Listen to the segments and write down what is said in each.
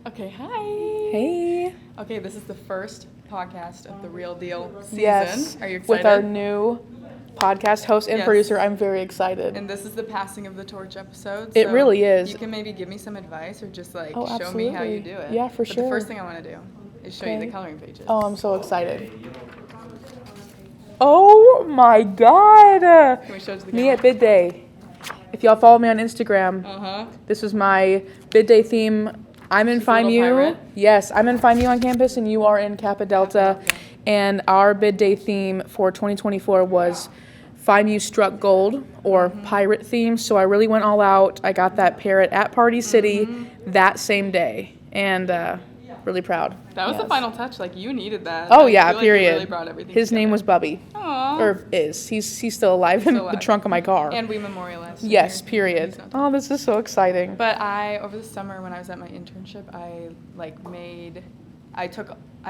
Okay, hi. Hey. Okay, this is the first podcast of the Real Deal season. Yes. Are you excited? With our new podcast host and Yes. producer, I'm very excited. And this is the passing of the torch episode. It really is. You can maybe give me some advice or just like Oh, show me how you absolutely. do it. Yeah, for but sure. The first thing I want to do is show you the Okay. coloring pages. Oh, I'm so excited. Oh my God. Can we show it to the Me camera? at bid day. If y'all follow me on Instagram, Uh-huh. this was my bid day theme. I'm in She's a little FIMU. pirate. Yes, I'm in FIMU on campus, and you are in Kappa Delta. Delta. And our bid day theme for 2024 was FIMU Struck Gold, or pirate theme. So I really went all out. I got that parrot at Party City that same day, and really proud. That was the Yes. final touch. Like, you needed that. Oh I yeah, feel like period. You really brought everything His name together. was Bubby, Aww. or is. He's still alive in Still the alive. trunk of my car. And we memorialized him Yes, here. period. He's not dead. Oh, this is so exciting. But over the summer when I was at my internship, I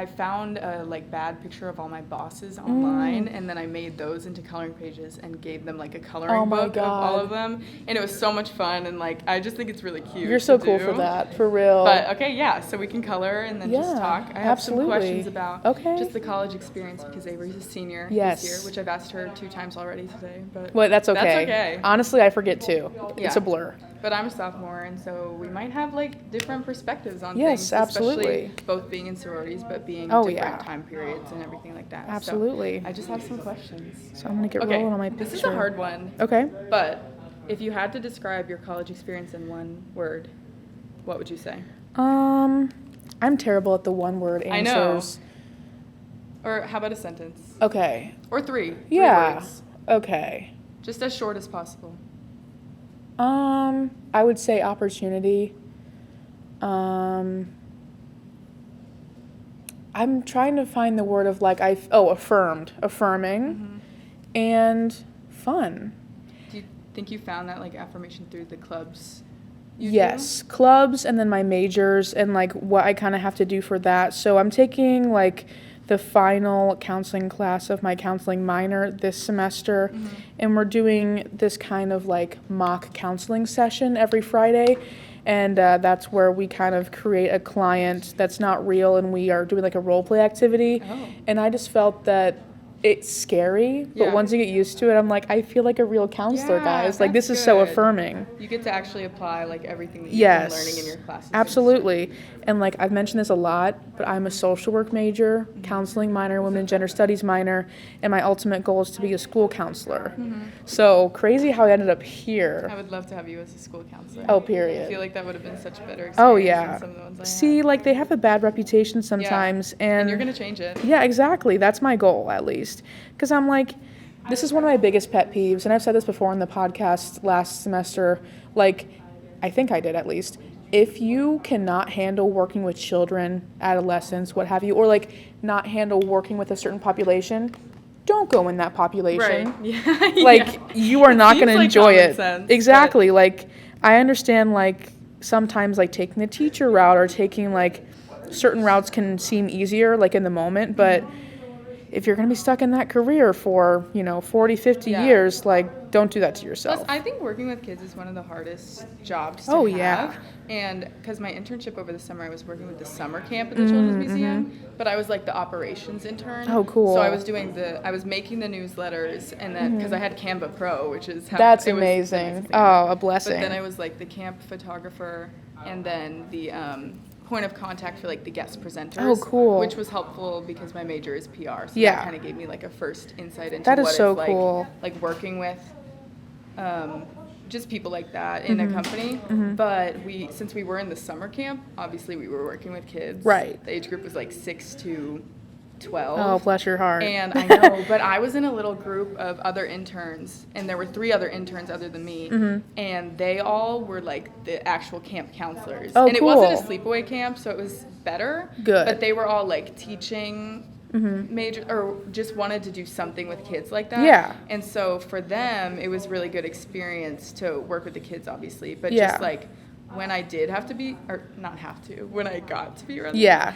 found a bad picture of all my bosses online, and then I made those into coloring pages and gave them like a coloring Oh my book of all God. of them, and it was so much fun, and I just think it's really cute. You're so to cool do. for that, for real. But okay, yeah, so we can color and then just Yeah, talk. I have absolutely. some questions about Okay. just the college experience because Avery's a senior Yes. this year, which I've asked her 2 times already today. But Well, that's okay. That's okay. Honestly, I forget too. Yeah. It's a blur. But I'm a sophomore, and so we might have different perspectives on Yes, things. absolutely. Especially both being in sororities, but being Oh, different yeah. time periods and everything like that. Absolutely. So I just have some questions. So I'm gonna get Okay, rolling on my picture. this is a hard one. Okay. But if you had to describe your college experience in one word, what would you say? I'm terrible at the one-word I know. answers. Or how about a sentence? Okay. Or three. Yeah. 3 words. Okay. Just as short as possible. I would say opportunity. I'm trying to find the word of affirmed, affirming, and fun. Do you think you found that affirmation through the clubs? You do? Yes, clubs, and then my majors and what I kind of have to do for that. So I'm taking the final counseling class of my counseling minor this semester, and we're doing this kind of mock counseling session every Friday, and that's where we kind of create a client that's not real, and we are doing a role play activity. Oh. And I just felt that it's scary, but Yeah. once you get used to it, I'm I feel like a real counselor, Yeah, guys. that's This is so good. affirming. You get to actually apply everything that you've Yes, been learning in your classes. absolutely. And I've mentioned this a lot, but I'm a social work major, counseling minor, women and gender studies minor, and my ultimate goal is to be a school counselor. So crazy how I ended up here. I would love to have you as a school counselor. Oh, I period. feel like that would have been such a better experience Oh yeah. than some of the ones I See, had. they have a bad reputation sometimes, And you're going to change it. Yeah, exactly. That's my goal, at least. Because I'm this is one of my biggest pet peeves, and I've said this before on the podcast last semester. I think I did at least. If you cannot handle working with children, adolescents, what have you, or not handle working with a certain population, don't go in that population. Right. Yeah. You are not going to seems enjoy common it. sense, Exactly. I understand sometimes taking the teacher route or taking certain routes can seem easier in the moment, but if you're going to be stuck in that career for 40, 50 Yeah. years, don't do that to yourself. Plus, I think working with kids is one of the hardest jobs to Oh, have. yeah. And because my internship over the summer, I was working with the summer camp at the Children's Museum, but I was the operations intern. Oh, cool. So I was making the newsletters, and then because I had Canva Pro, which is how That's it was the amazing. nicest thing Oh, ever. a blessing. But then I was the camp photographer, and then the point of contact for the guest presenters. Oh, cool. Which was helpful because my major is PR, so Yeah. that kind of gave me a first insight into That is what so it's cool. working with just people like that in a company. But since we were in the summer camp, obviously we were working with kids. Right. The age group was 6 to 12. Oh, bless your heart. And I know, but I was in a little group of other interns, and there were 3 other interns other than me, and they all were the actual camp counselors. Oh, and it wasn't a cool. sleepaway camp, so it was better. Good. But they were all teaching major, or just wanted to do something with kids like that. Yeah. And so for them, it was really good experience to work with the kids, obviously, but Yeah. just when I did have to be, or not have to, when I got to be around Yeah.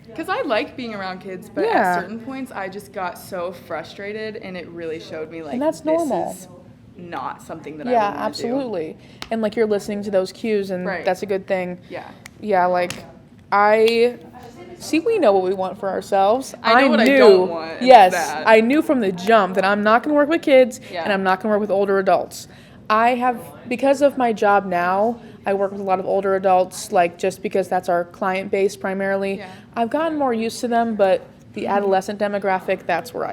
because I like being around kids, but Yeah. at certain points I just got so frustrated, and it really showed me And that's normal. This is not something that I Yeah, would want to do. absolutely. And you're listening to those cues, and Right. that's a good thing. Yeah. yeah, like, I see, we know what we want for ourselves. I know what I don't want, and it's Yes, that. I knew from the jump that I'm not going to work with kids Yeah. and I'm not going to work with older adults. Because of my job now, I work with a lot of older adults, like, just because that's our client base primarily. Yeah. I've gotten more used to them, but the adolescent demographic, that's where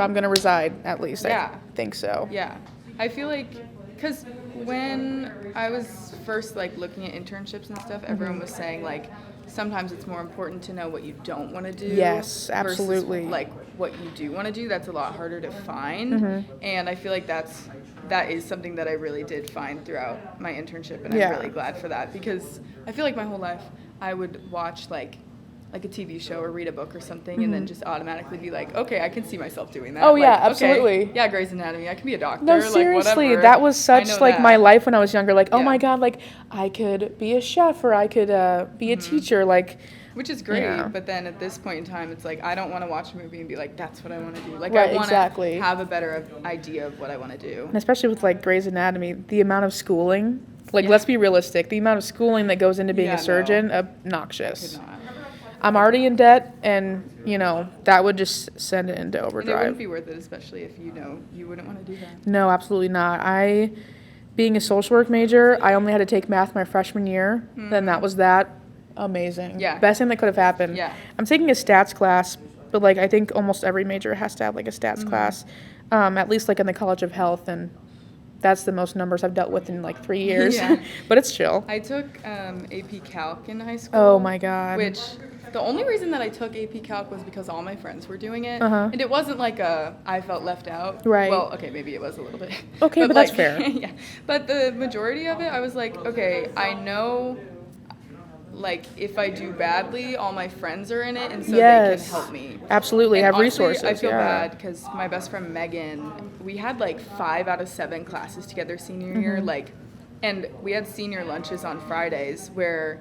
I'm going to reside, at least. Yeah. I think so. Yeah, I feel like, because when I was first like looking at internships and stuff, everyone was saying like sometimes it's more important to know what you don't want to do. Yes, absolutely. Versus, like what you do want to do, that's a lot harder to find. And I feel like that is something that I really did find throughout my internship, and Yeah. I'm really glad for that, because I feel like my whole life I would watch like a TV show or read a book or something, and then just automatically be like, okay, I can see myself doing that. Oh, Like, yeah, okay, absolutely. yeah, Grey's Anatomy, I can be a doctor. No, like, seriously, whatever. that was I such know like that. my life when I was younger. Like, oh Yeah. my God, like I could be a chef or I could be a teacher. Like, Which is great, Yeah. but then at this point in time, it's like I don't want to watch a movie and be like, that's what I want to do. Like, Right, I want exactly. to have a better idea of what I want to do. and especially with like Grey's Anatomy, the amount of schooling. Like, Yeah. let's be realistic. The amount of schooling that goes into being Yeah, a no. surgeon, Could obnoxious. not. I'm already in debt, and that would just send it into And it overdrive. wouldn't be worth it, especially if you know you wouldn't want to do that. No, absolutely not. Being a social work major, I only had to take math my freshman year. Then that was that. Amazing. Yeah. Best thing that could have happened. Yeah. I'm taking a stats class, but like I think almost every major has to have like a stats class, at least like in the College of Health, and that's the most numbers I've dealt with in like 3 years. Yeah. But it's chill. I took AP Calc in high school. Oh my God. Which the only reason that I took AP Calc was because all my friends were doing it, Uh-huh. and it wasn't like I felt left out. Right. Well, okay, maybe it was a little bit. Okay, but that's like, fair. Yeah, but the majority of it, I was like, okay, I know. Like, if I do badly, all my friends are in it, and so Yes. they can help me. Absolutely. And Have honestly, resources. I feel yeah. bad because my best friend Megan, we had like 5 out of 7 classes together senior year, Mm-hmm. like, and we had senior lunches on Fridays where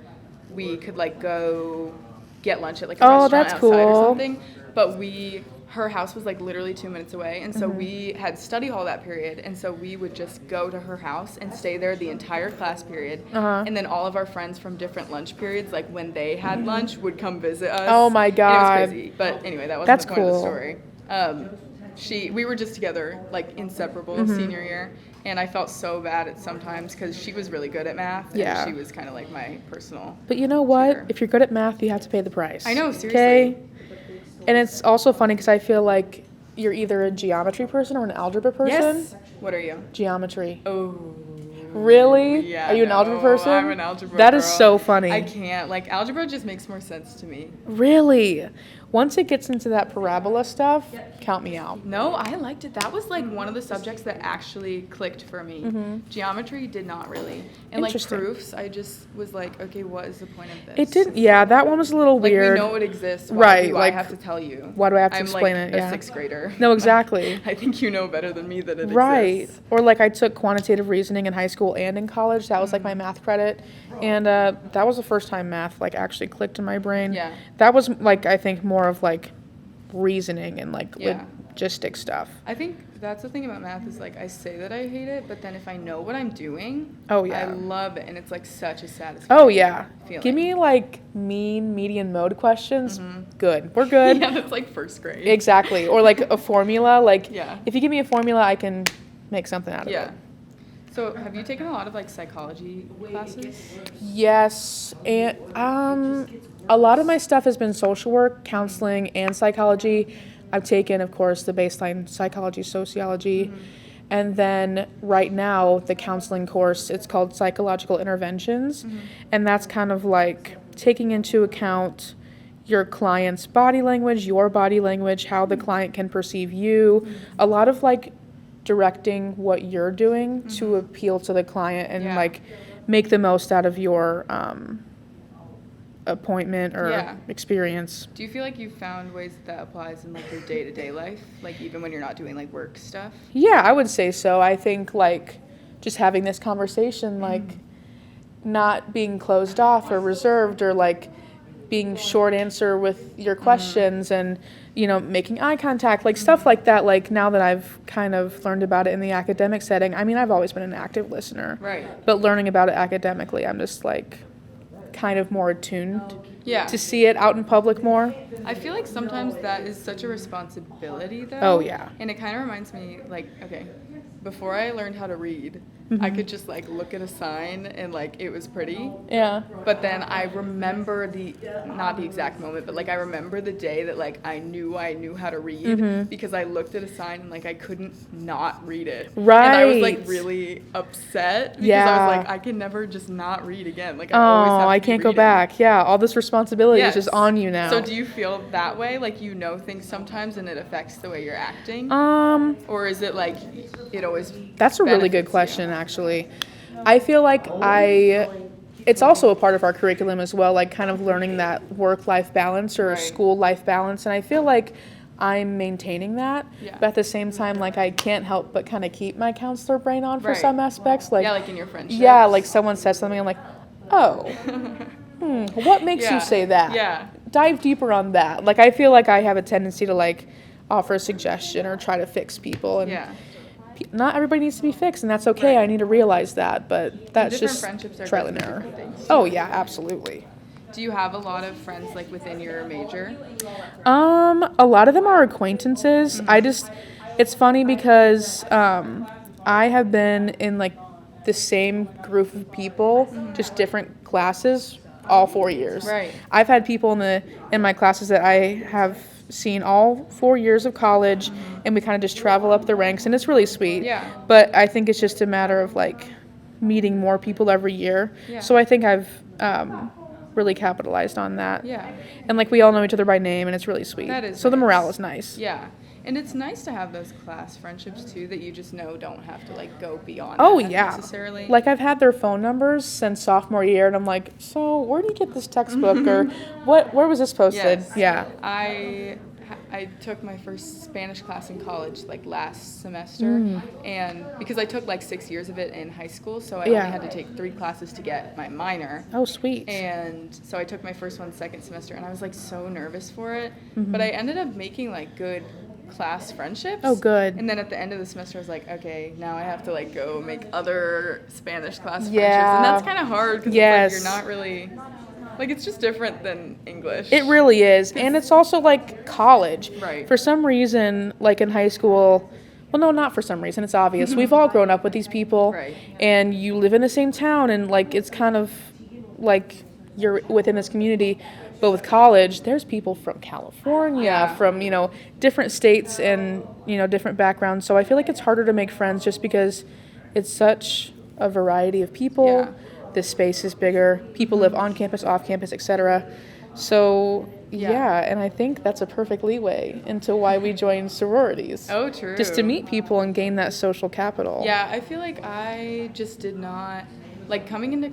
we could like go get lunch at like a Oh, restaurant that's outside or cool. something. But her house was like literally 2 minutes away, and Mm-hmm. so we had study hall that period, and so we would just go to her house and stay there the entire class period, Uh-huh. and then all of our friends from different lunch periods, like when they had lunch, would come visit us. Oh my And God. it was crazy. But anyway, that wasn't That's the point of the cool. story. We were just together, like inseparable Mm-hmm. senior year, and I felt so bad at sometimes because she was really good at math, Yeah. and she was kind of like my personal. But you know what? Sure. If you're good at math, you have to pay the price. I know, seriously. Okay? And it's also funny because I feel like you're either a geometry person or an algebra person. Yes. What are you? Geometry. Oh. Really? Yeah. Are you an algebra person? I'm an algebra. That is girl. so funny. I can't. Like, algebra just makes more sense to me. Really? Once it gets into that parabola stuff, count me out. No, I liked it. That was like one of the subjects that actually clicked for me. Geometry did not really. And like Interesting. proofs, I just was like, okay, what is the point of this? It didn't. Yeah, that one was a little Like, weird. we know it exists. Why Right, do like, I have to tell you? why do I have to I'm explain like it? a Yeah. 6th grader. No, exactly. I think you know better than me that it Right. exists. Or like I took quantitative reasoning in high school and in college. That was like my math credit. And that was the first time math like actually clicked in my brain. Yeah. That was like I think more of like reasoning and like Yeah. logistic stuff. I think that's the thing about math is like I say that I hate it, but then if I know what I'm doing, Oh, yeah. I love it, and it's like such a satisfying. Oh yeah. feeling. Give me like mean, median, mode questions. Good. We're good. Yeah, that's like 1st grade. Exactly. Or like a formula. Like Yeah. if you give me a formula, I can make something out of Yeah. it. So have you taken a lot of like psychology classes? Yes, and a lot of my stuff has been social work, counseling, and psychology. I've taken, of course, the baseline psychology, sociology, and then right now the counseling course. It's called psychological interventions, and that's kind of like taking into account your client's body language, your body language, how the client can perceive you. A lot of like directing what you're doing to appeal to the client and Yeah. like make the most out of your appointment or Yeah. experience. Do you feel like you've found ways that applies in like your day-to-day life, like even when you're not doing like work stuff? Yeah, I would say so. I think like just having this conversation, like not being closed off or reserved or like being short answer with your questions and making eye contact, like stuff like that. Like now that I've kind of learned about it in the academic setting, I mean, I've always been an active listener, Right. but learning about it academically, I'm just like kind of more attuned Yeah. to see it out in public more. I feel like sometimes that is such a responsibility, though. Oh, yeah. And it kind of reminds me, like, okay, before I learned how to read, I could just, like, look at a sign and, like, it was pretty. Yeah. But then I remember not the exact moment, but, like, I remember the day that, like, I knew how to read because I looked at a sign and, like, I couldn't not read it. Right. And I was, like, really upset because I was like, I can never just not read again. Like, I always have to I be can't go reading. back. Yeah, all this responsibility Yes. is just on you now. So do you feel that way? Like, you know things sometimes and it affects the way you're acting? Or is it like it always That's a really good benefits question, actually. I feel like it's also a part of our curriculum as well, like kind of learning that work-life balance or Right. school-life balance. And I feel like I'm maintaining that. Yeah. But at the same time, like I can't help but kind of keep my counselor brain on for Right. some aspects. Like, Yeah, like in your friendships. yeah, like someone says something, I'm like, oh, what makes Yeah. you say that? Yeah. Dive deeper on that. Like I feel like I have a tendency to like offer a suggestion or try to fix people. And Yeah. not everybody needs to be fixed, and that's okay. Right. I need to realize that, but that's different just friendships are trial good and for error. different things. Oh yeah, absolutely. Do you have a lot of friends like within your major? A lot of them are acquaintances. It's funny because I have been in like the same group of people, just different classes, all 4 years. Right. I've had people in my classes that I have seen all 4 years of college, and we kind of just travel up the ranks, and it's really sweet. Yeah. But I think it's just a matter of like meeting more people every year. Yeah. So I think I've really capitalized on that. Yeah. And like we all know each other by name, and it's really sweet. That is so the nice. morale is nice. Yeah. And it's nice to have those class friendships too that you just know don't have to like go beyond Oh that yeah. necessarily. Like I've had their phone numbers since sophomore year, and I'm like, so where do you get this textbook, or where was this posted? Yes. Yeah. I took my first Spanish class in college like last semester, and because I took like 6 years of it in high school, so I Yeah. only had to take 3 classes to get my minor. Oh sweet. And so I took my first one second semester, and I was like so nervous for it, but I ended up making like good class friendships. Oh, good. And then at the end of the semester I was like, okay, now I have to like go make other Spanish class friendships, Yeah. and that's kind of hard because Yes. it's like you're not really like, it's just different than English. It really is. And it's also like college. Right. For some reason, like in high school, well, no, not for some reason. It's obvious. We've all grown up with these people. Right. And you live in the same town, and like it's kind of like you're within this community. But with college, there's people from California, Yeah. from, different states and, different backgrounds. So I feel like it's harder to make friends just because it's such a variety of people. Yeah. The space is bigger. People live on campus, off campus, etc. So yeah, and I think that's a perfect leeway into why we join sororities. Oh, true. Just to meet people and gain that social capital. Yeah, I feel like I just did not like coming into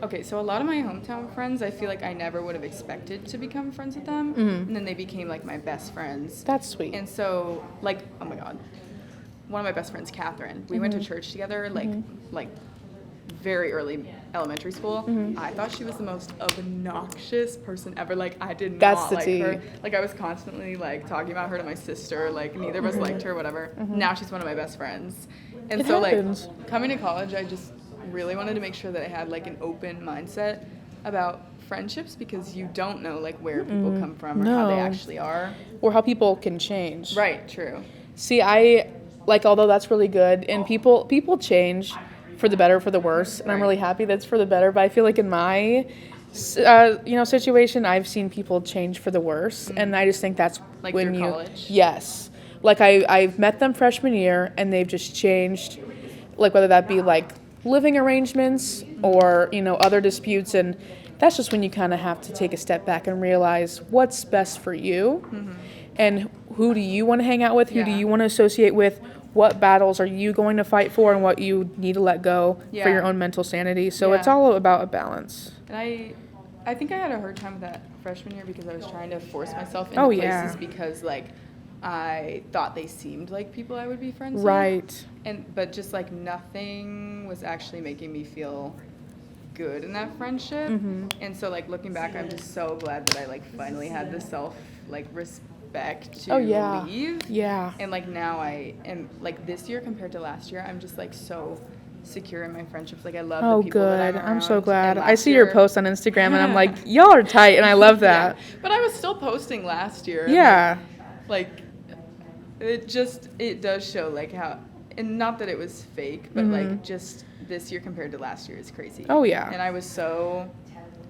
okay, so a lot of my hometown friends, I feel like I never would have expected to become friends with them, and then they became like my best friends. That's sweet. And so like, oh my god, one of my best friends, Catherine, we went to church together like very early elementary school. I thought she was the most obnoxious person ever. Like, I did That's not the like tea. her. Like, I was constantly like talking about her to my sister. Like, neither of us liked her, whatever. Now she's one of my best friends. And It so happens. like coming to college, I just really wanted to make sure that I had like an open mindset about friendships, because you don't know like where people come from or how they No. actually are. Or how people can change. Right, true. See, although that's really good, and people change for the better, for the worse, and I'm Right. really happy that's for the better. But I feel like in my, situation, I've seen people change for the worse, and I just think that's Like when through you, college? yes, like I've met them freshman year, and they've just changed, like whether that be like living arrangements or other disputes, and that's just when you kind of have to take a step back and realize what's best for you, and who do you want to hang out with, who do Yeah. you want to associate with. What battles are you going to fight for, and what you need to let go Yeah. for your own mental sanity? So it's Yeah. all about a balance. And I think I had a hard time with that freshman year because I was trying to force myself into Oh, places yeah. because like I thought they seemed like people I would be friends with. Right. But just like nothing was actually making me feel good in that friendship. And so like looking back, I'm just so glad that I like finally had the self like respect to Oh, yeah. leave. Yeah. And like now I am like this year compared to last year, I'm just like so secure in my friendships. Like I love Oh, the people that good. I'm I'm so around. glad. And I last see your year- posts on Instagram, and I'm like, y'all are tight, and I love that. Yeah. But I was still posting last year. and, Yeah. Like it does show like how, and not that it was fake, but like just this year compared to last year is crazy. Oh, yeah. And I was so,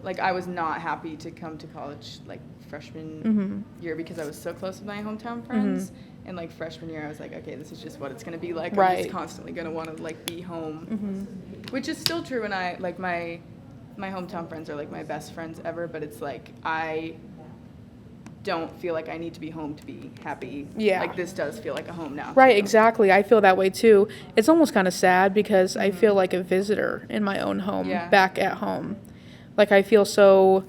like I was not happy to come to college like freshman year because I was so close with my hometown friends. And like freshman year, I was like, okay, this is just what it's gonna be like. I'm Right. just constantly gonna want to like be home, which is still true. And I like my hometown friends are like my best friends ever, but it's like I don't feel like I need to be home to be happy. Yeah. Like this does feel like a home now. Right, too. exactly. I feel that way too. It's almost kind of sad because I feel like a visitor in my own home, Yeah. back at home. Like I feel so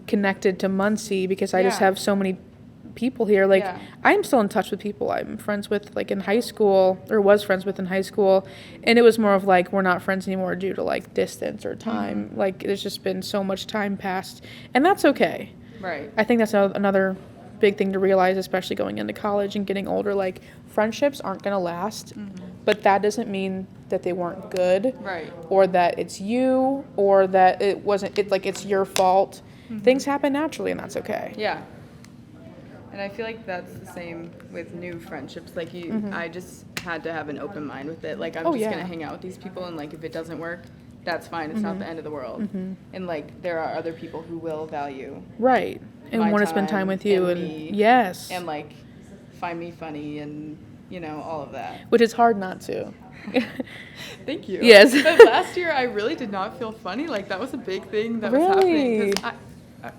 connected to Muncie because I just Yeah. have so many people here. Like Yeah. I'm still in touch with people I'm friends with like in high school or was friends with in high school, and it was more of like we're not friends anymore due to like distance or time. Like there's just been so much time passed, and that's okay. Right. I think that's another big thing to realize, especially going into college and getting older. Like, friendships aren't going to last, but that doesn't mean that they weren't good. Right. Or that it's you, or that it wasn't, it's your fault. Things happen naturally, and that's okay. Yeah. And I feel like that's the same with new friendships. Like I just had to have an open mind with it. Like I'm just yeah. gonna hang out with these people, and like if it doesn't work, that's fine. It's not the end of the world. And like there are other people who will value Right. And my want to spend time with you. and And me, yes. and like find me funny and all of that. Which is hard not to. Thank you. Yes. But last year I really did not feel funny. Like that was a big thing that was happening. Really? 'Cause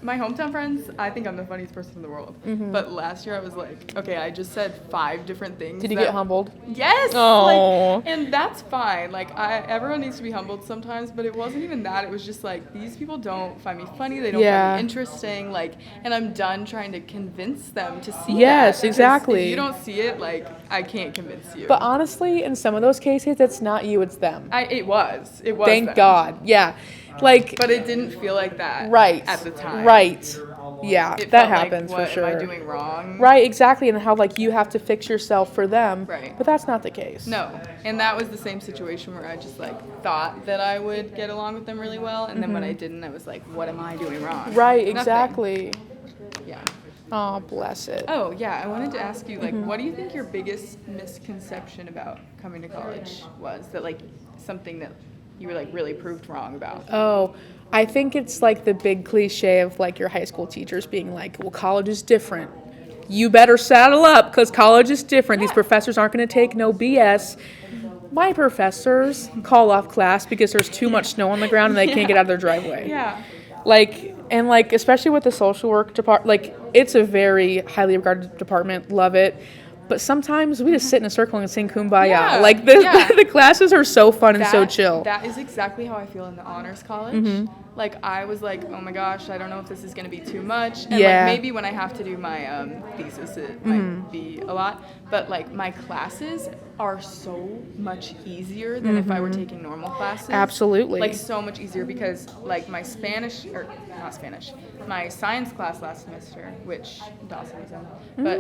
my hometown friends, I think I'm the funniest person in the world. But last year I was like, okay, I just said 5 different things. Did you get humbled? Yes. Oh. And that's fine. Like everyone needs to be humbled sometimes, but it wasn't even that. It was just like these people don't find me funny. They don't Yeah. find me interesting. Like, and I'm done trying to convince them to see Yes, that. Because exactly. If you don't see it, like I can't convince you. But honestly, in some of those cases, it's not you, it's them. It was. Thank them. God. Yeah. Like, But it didn't feel like that. right. At the time. Right. Yeah, It that felt like, happens what for sure. am I doing wrong? Right, exactly, and how like you have to fix yourself for them. Right. But that's not the case. No. And that was the same situation where I just like thought that I would get along with them really well, and then when I didn't, I was like, what am I doing wrong? Right, Nothing. exactly. Yeah. Oh, bless it. Oh, yeah, I wanted to ask you, like, what do you think your biggest misconception about coming to college was? That, like, something that you were, like, really proved wrong about? Oh, I think it's like the big cliche of like your high school teachers being like, well, college is different. You better saddle up because college is different. These professors aren't going to take no BS. My professors call off class because there's too much snow on the ground and they can't get out of their driveway. Yeah. Like, and like, especially with the social work department, like, it's a very highly regarded department. Love it. But sometimes we just sit in a circle and sing Kumbaya. Yeah, Like, the, yeah. the classes are so fun and so chill. That is exactly how I feel in the honors college. Like, I was like, oh my gosh, I don't know if this is going to be too much. And, Yeah. like, maybe when I have to do my thesis, it might be a lot. But, like, my classes are so much easier than if I were taking normal classes. Absolutely. Like, so much easier because, like, my my science class last semester, which Dawson was in, but,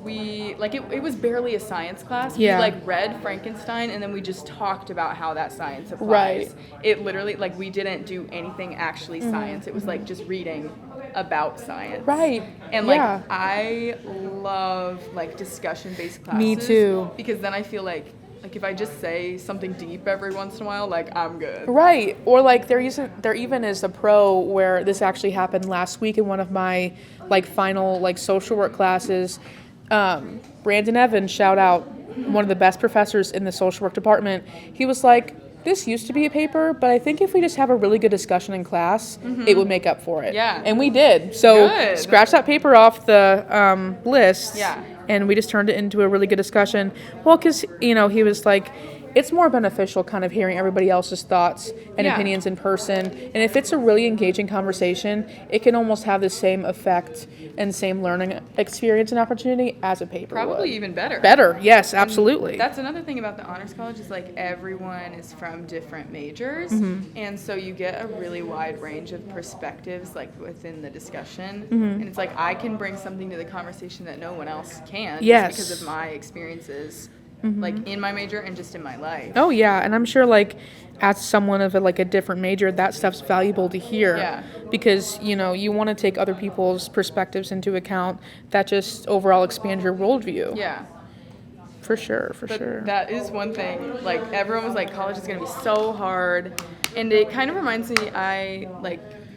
it was barely a science class. Yeah. We like read Frankenstein and then we just talked about how that science applies. Right. It literally, like, we didn't do anything actually science. It was like just reading about science. Right. And like Yeah. I love like discussion based classes. Me too. Because then I feel like if I just say something deep every once in a while, like I'm good. Right. Or like there even is a pro where this actually happened last week in one of my like final like social work classes. Brandon Evans, shout out, one of the best professors in the social work department. He was like, this used to be a paper, but I think if we just have a really good discussion in class, it would make up for it. Yeah. And we did. So Good. scratch that paper off the list. Yeah. And we just turned it into a really good discussion. Well, because, he was like, it's more beneficial kind of hearing everybody else's thoughts and Yeah. opinions in person. And if it's a really engaging conversation, it can almost have the same effect and same learning experience and opportunity as a paper Probably would. even better. Better, yes, absolutely. That's another thing about the honors college is like everyone is from different majors, and so you get a really wide range of perspectives like within the discussion, and it's like I can bring something to the conversation that no one else can, Yes. just because of my experiences like in my major and just in my life. Oh yeah, and I'm sure like as someone of a different major, that stuff's valuable to hear. Yeah. Because you want to take other people's perspectives into account. That just overall expands your worldview. Yeah. For sure. But that is one thing. Like, everyone was like, college is going to be so hard. And it kind of reminds me,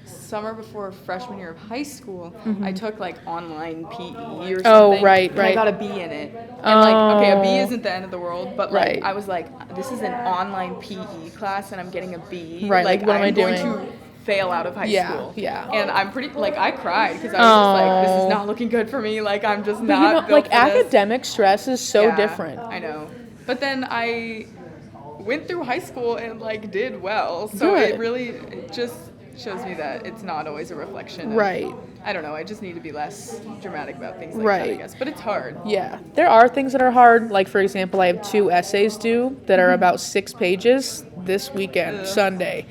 summer before freshman year of high school, I took, like, online PE or something. Oh, right. And I got a B in it. And, like, okay, a B isn't the end of the world, but, like, Right. I was like, this is an online PE class, and I'm getting a B. Right, like, what am I doing? I'm going to fail out of high school. Yeah. And I'm pretty, like, I cried because I was just like, this is not looking good for me. Like, I'm just not built for this. academic stress is so Yeah, different. I know. But then I went through high school and, like, did well. So Good. it just shows me that it's not always a reflection of, Right. I don't know, I just need to be less dramatic about things like Right. that, I guess. But it's hard. Yeah, there are things that are hard. Like, for example, I have 2 essays due that are about 6 pages this weekend, Sunday.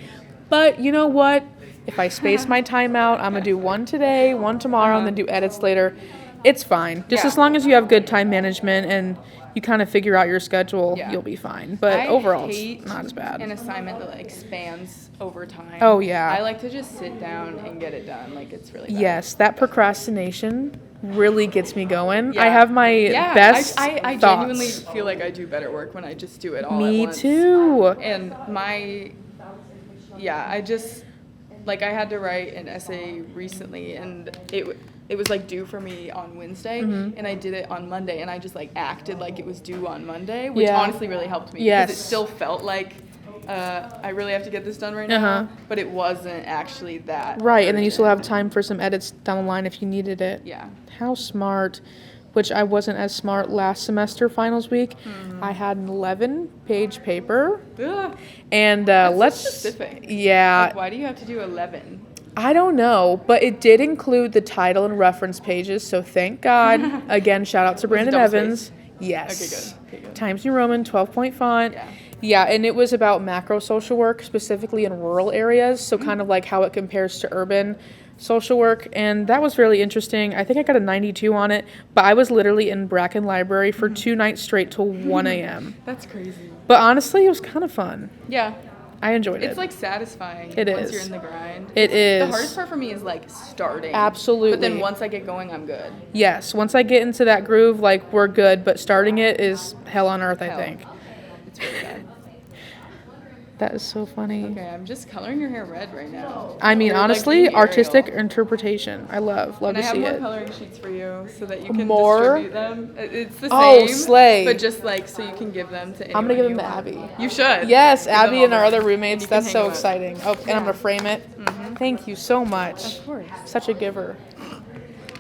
But you know what? If I space my time out, I'm going to do one today, one tomorrow, and then do edits later. It's fine. Just as long as you have good time management and you kind of figure out your schedule, you'll be fine. But overall, it's not as bad. An assignment that, like, spans over time. Oh, yeah. I like to just sit down and get it done. Like, it's really bad. Yes, that procrastination really gets me going. Yeah. I have my best I thoughts. genuinely feel like I do better work when I just do it all at Me once. too. And I just, like, I had to write an essay recently, and it was, like, due for me on Wednesday, and I did it on Monday, and I just, like, acted like it was due on Monday, which honestly really helped me. Yes. Because it still felt like I really have to get this done right now, but it wasn't actually that Right, and then you urgent. still have time for some edits down the line if you needed it. Yeah. How smart. Which I wasn't as smart last semester finals week. I had an 11-page paper. Ugh. And That's so let's specific. Yeah. Like, why do you have to do 11? I don't know, but it did include the title and reference pages, so thank God. Again, shout out to Brandon double Evans. spaced? Yes. Okay, good. Times New Roman, 12-point font. Yeah. Yeah, and it was about macro social work, specifically in rural areas, so kind of like how it compares to urban social work, and that was really interesting. I think I got a 92 on it, but I was literally in Bracken Library for 2 nights straight till 1 a.m. That's crazy. But honestly, it was kind of fun. Yeah. I enjoyed it. It's, like, satisfying It once is. you're in the grind. It is. The hardest part for me is, like, starting. Absolutely. But then once I get going, I'm good. Yes, once I get into that groove, like, we're good, but starting it is hell on earth, I Hell. think. It's really bad. That is so funny. Okay, I'm just coloring your hair red right now. I mean, You're, like, honestly, being artistic Ariel. interpretation. I love And to I have see more it. coloring sheets for you so that you can More? distribute them. It's the Oh, same. slay. But just, like, so you can give them to anyone I'm gonna give you them to want. Abby. You should. Yes, Give them Abby all and our to her. other roommates. You can That's hang so them up. exciting. Oh, and I'm gonna frame it. Thank you so much. Of course. Such a giver.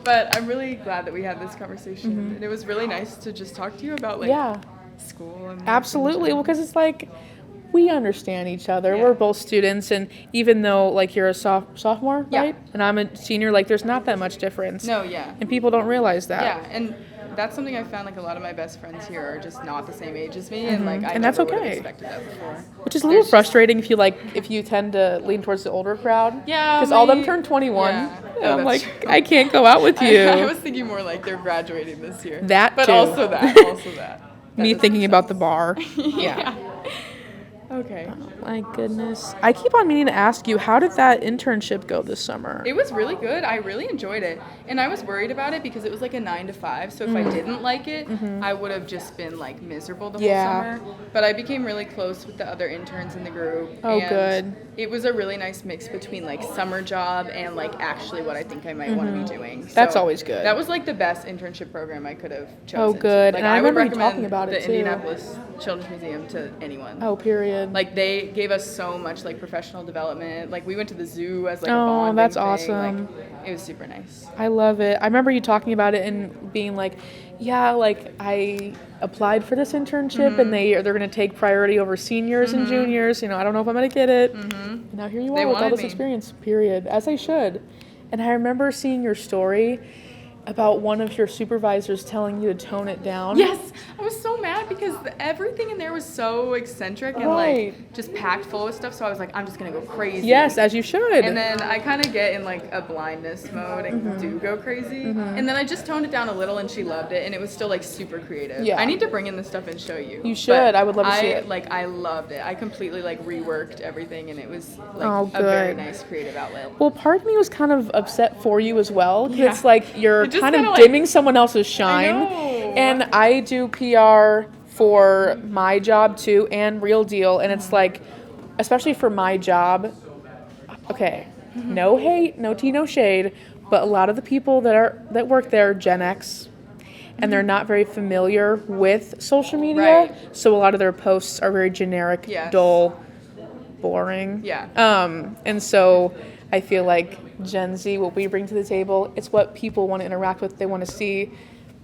But I'm really glad that we had this conversation. And it was really nice to just talk to you about, like, Yeah, school and absolutely. Well, because it's like we understand each other. Yeah. We're both students, and even though like you're a sophomore, Yeah. right, and I'm a senior, like there's not that much difference. No, yeah. And people don't realize that. Yeah, and that's something I found, like, a lot of my best friends here are just not the same age as me, and, like, I And that's never would have okay. expected that before. Which is a little frustrating if you tend to lean towards the older crowd. Yeah, Because all them my- turned 21. yeah. And Oh, I'm that's like, true. I can't go out with you. I was thinking more like they're graduating this year. That but too. also that. Me That thinking does about the make bar. sense. Yeah. Okay. My goodness. I keep on meaning to ask you, how did that internship go this summer? It was really good. I really enjoyed it. And I was worried about it because it was like a 9 to 5. So if I didn't like it, I would have just been, like, miserable the whole summer. But I became really close with the other interns in the group. Oh, and good. It was a really nice mix between, like, summer job and, like, actually what I think I might want to be doing. That's So always good. That was, like, the best internship program I could have chosen. Oh, good. Like, And I would remember you recommend talking about it, the too. Indianapolis Children's Museum to anyone. Oh, period. Like, they gave us so much, like, professional development. Like, we went to the zoo as, like, a Oh, bonding that's thing. awesome. Like, it was super nice. I love it. I remember you talking about it and being like, yeah, like I applied for this internship and they're going to take priority over seniors and juniors. You know, I don't know if I'm going to get it. And now here you They are with all wanted this me. experience, period, as I should. And I remember seeing your story about one of your supervisors telling you to tone it down. Yes, I was so mad because everything in there was so eccentric and Right. like just packed full of stuff. So I was like, I'm just gonna go crazy. Yes, as you should. And then I kind of get in like a blindness mode and do go crazy. And then I just toned it down a little, and she loved it, and it was still like super creative. Yeah. I need to bring in this stuff and show you. You should. But I would love to see it. Like I loved it. I completely like reworked everything, and it was like Oh, a very good. nice creative outlet. Well, part of me was kind of upset for you as well, because Yeah. it's like you're It just kind of kinda, like- dimming someone else's shine. know. And I do PR for my job too, and Real Deal, and it's like, especially for my job, okay, no hate, no tea, no shade, but a lot of the people that work there are Gen X, and they're not very familiar with social media, Right. so a lot of their posts are very generic, Yes. dull, boring. Yeah. And so I feel like Gen Z, what we bring to the table, it's what people want to interact with. They want to see,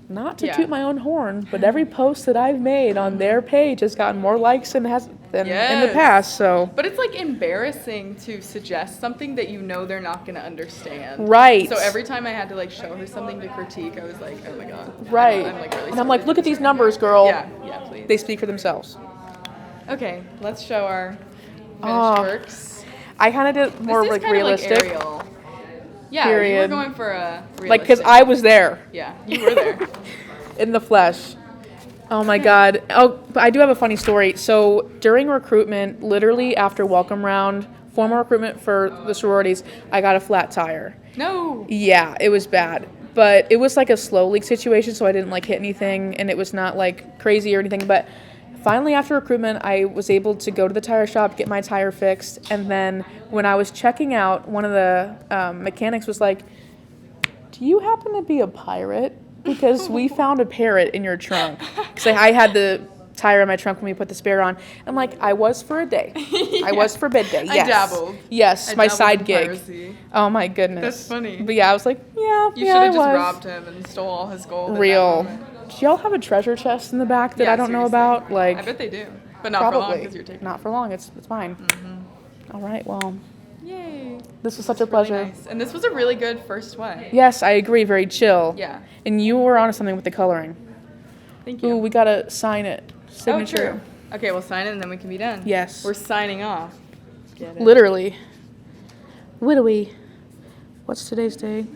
not to Yeah. toot my own horn, but every post that I've made on their page has gotten more likes than in the Yes. past. So But it's like embarrassing to suggest something that you know they're not gonna understand. right. So every time I had to like show her something to critique, I was like, oh my god. right. I'm like really and I'm like, sorry. look at these numbers, girl. Yeah, yeah, please. They speak for themselves. Okay, let's show our finished Oh, works. I kind of did more This is like kinda realistic, Like Ariel. Yeah, Period. you were going for a realistic. like because I was there. Yeah, you were there. In the flesh. Oh my God. Oh, but I do have a funny story. So during recruitment, literally after welcome round, formal recruitment for the sororities, I got a flat tire. No. Yeah, it was bad. But it was like a slow leak situation, so I didn't like hit anything, and it was not like crazy or anything. But finally, after recruitment, I was able to go to the tire shop, get my tire fixed, and then when I was checking out, one of the mechanics was like, "Do you happen to be a pirate? Because we found a parrot in your trunk." Because I had the tire in my trunk when we put the spare on. I'm like, I was for a day. I was for bid day. I Yes. dabbled. Yes, I my dabbled side in gig. piracy. Oh my goodness. That's funny. But yeah, I was like, yeah, You yeah, should I have just was. robbed him and stole all his gold. in that Real. moment. Do y'all have a treasure chest in the back that Yeah, I don't know seriously. about? Like, I bet they do, but not for long probably because you're taking. not for long. It's fine. All right. Well, Yay. this was such a It's really pleasure. nice. And this was a really good first one. Yes, I agree. Very chill. Yeah. And you were onto something with the coloring. Thank you. Ooh, we gotta sign it. Oh, Signature. true. Okay, we'll sign it and then we can be done. Yes. We're signing off. Get it? Literally. Widowy. What's today's date?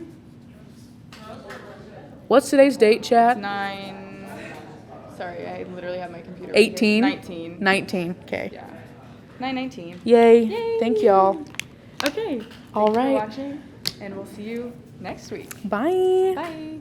What's today's date, chat? 9. Sorry, I literally have my computer. right here. 18? 19. 19. Okay. Yeah. 9:19. Yay. Yay. Thank y'all. Okay. All Thanks right. for watching, and we'll see you next week. Bye. Bye.